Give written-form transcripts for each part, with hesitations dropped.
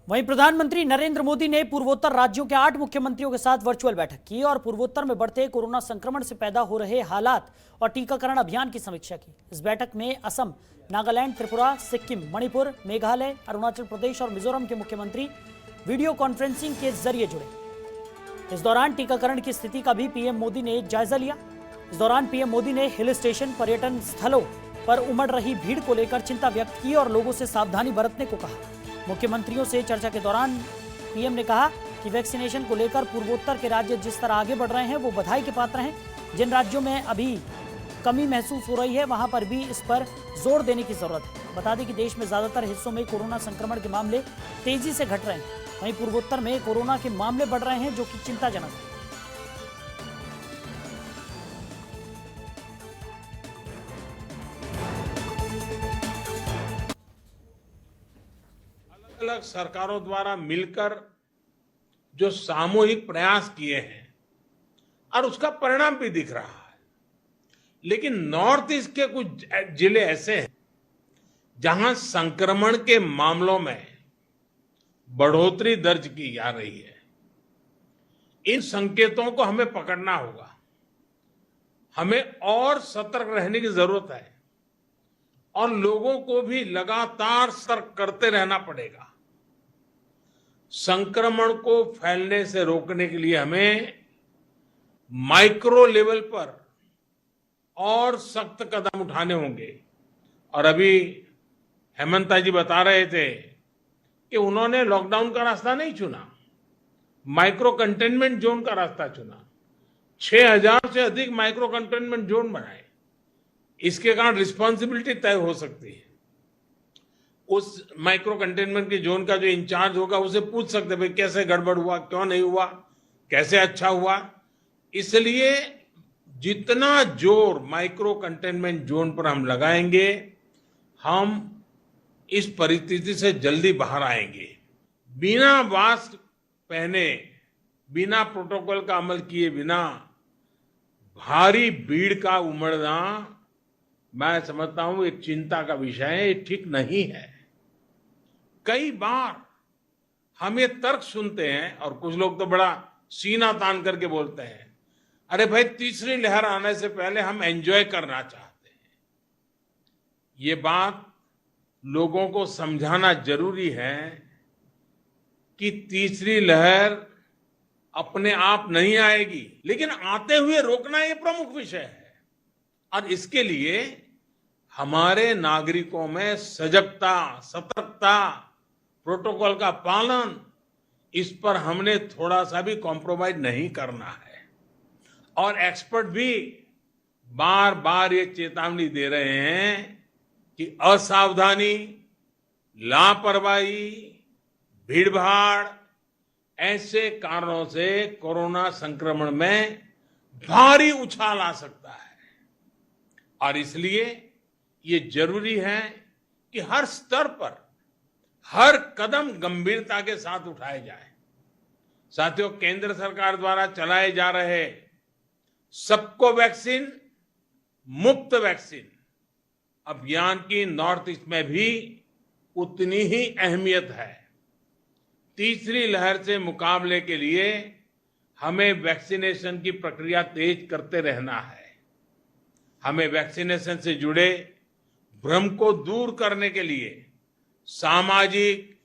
वहीं प्रधानमंत्री नरेंद्र मोदी ने पूर्वोत्तर राज्यों के 8 मुख्यमंत्रियों के साथ वर्चुअल बैठक की और पूर्वोत्तर में बढ़ते कोरोना संक्रमण से पैदा हो रहे हालात और टीकाकरण अभियान की समीक्षा की। इस बैठक में असम, नागालैंड, त्रिपुरा, सिक्किम, मणिपुर, मेघालय, अरुणाचल प्रदेश और मिजोरम के मुख्यमंत्री वीडियो कॉन्फ्रेंसिंग के जरिए जुड़े। इस दौरान टीकाकरण की स्थिति का भी पीएम मोदी ने जायजा लिया। इस दौरान पीएम मोदी ने हिल स्टेशन, पर्यटन स्थलों पर उमड़ रही भीड़ को लेकर चिंता व्यक्त की और लोगों से सावधानी बरतने को कहा। मुख्यमंत्रियों से चर्चा के दौरान पीएम ने कहा कि वैक्सीनेशन को लेकर पूर्वोत्तर के राज्य जिस तरह आगे बढ़ रहे हैं वो बधाई के पात्र हैं। जिन राज्यों में अभी कमी महसूस हो रही है वहां पर भी इस पर जोर देने की जरूरत है। बता दें कि देश में ज्यादातर हिस्सों में कोरोना संक्रमण के मामले तेजी से घट रहे हैं। वहीं पूर्वोत्तर में कोरोना के मामले बढ़ रहे हैं, जो कि चिंताजनक है। अलग सरकारों द्वारा मिलकर जो सामूहिक प्रयास किए हैं और उसका परिणाम भी दिख रहा है, लेकिन नॉर्थ ईस्ट के कुछ जिले ऐसे हैं जहां संक्रमण के मामलों में बढ़ोतरी दर्ज की जा रही है। इन संकेतों को हमें पकड़ना होगा। हमें और सतर्क रहने की जरूरत है और लोगों को भी लगातार सतर्क करते रहना पड़ेगा। संक्रमण को फैलने से रोकने के लिए हमें माइक्रो लेवल पर और सख्त कदम उठाने होंगे। और अभी हेमंता जी बता रहे थे कि उन्होंने लॉकडाउन का रास्ता नहीं चुना, माइक्रो कंटेनमेंट जोन का रास्ता चुना। 6000 से अधिक माइक्रो कंटेनमेंट जोन बनाए। इसके कारण रिस्पॉन्सिबिलिटी तय हो सकती है। उस माइक्रो कंटेनमेंट के जोन का जो इंचार्ज होगा उसे पूछ सकते भाई कैसे गड़बड़ हुआ, क्यों नहीं हुआ, कैसे अच्छा हुआ। इसलिए जितना जोर माइक्रो कंटेनमेंट जोन पर हम लगाएंगे, हम इस परिस्थिति से जल्दी बाहर आएंगे। बिना मास्क पहने, बिना प्रोटोकॉल का अमल किए बिना भारी भीड़ का उमड़ना, मैं समझता हूं एक चिंता का विषय है, ये ठीक नहीं है। कई बार हम ये तर्क सुनते हैं और कुछ लोग तो बड़ा सीना तान करके बोलते हैं, अरे भाई तीसरी लहर आने से पहले हम एंजॉय करना चाहते हैं। ये बात लोगों को समझाना जरूरी है कि तीसरी लहर अपने आप नहीं आएगी, लेकिन आते हुए रोकना ये प्रमुख विषय है। और इसके लिए हमारे नागरिकों में सजगता, सतर्कता, प्रोटोकॉल का पालन, इस पर हमने थोड़ा सा भी कॉम्प्रोमाइज नहीं करना है। और एक्सपर्ट भी बार बार ये चेतावनी दे रहे हैं कि असावधानी, लापरवाही, भीड़भाड़ ऐसे कारणों से कोरोना संक्रमण में भारी उछाल आ सकता है। और इसलिए ये जरूरी है कि हर स्तर पर हर कदम गंभीरता के साथ उठाए जाए। साथियों, केंद्र सरकार द्वारा चलाए जा रहे सबको वैक्सीन, मुफ्त वैक्सीन अभियान की नॉर्थ ईस्ट में भी उतनी ही अहमियत है। तीसरी लहर से मुकाबले के लिए हमें वैक्सीनेशन की प्रक्रिया तेज करते रहना है। हमें वैक्सीनेशन से जुड़े भ्रम को दूर करने के लिए सामाजिक,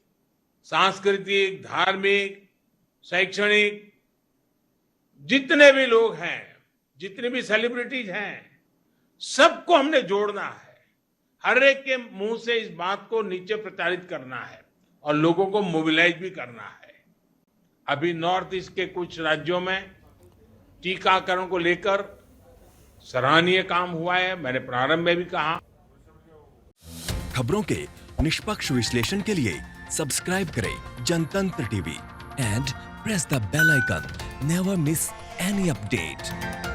सांस्कृतिक, धार्मिक, शैक्षणिक जितने भी लोग हैं, जितनी भी सेलिब्रिटीज हैं, सबको हमने जोड़ना है। हर एक के मुंह से इस बात को नीचे प्रचारित करना है और लोगों को मोबिलाइज भी करना है। अभी नॉर्थ ईस्ट के कुछ राज्यों में टीकाकरण को लेकर सराहनीय काम हुआ है। मैंने प्रारंभ में भी कहा। खबरों के निष्पक्ष विश्लेषण के लिए सब्सक्राइब करें Jantantra TV and press the bell icon. Never miss any update.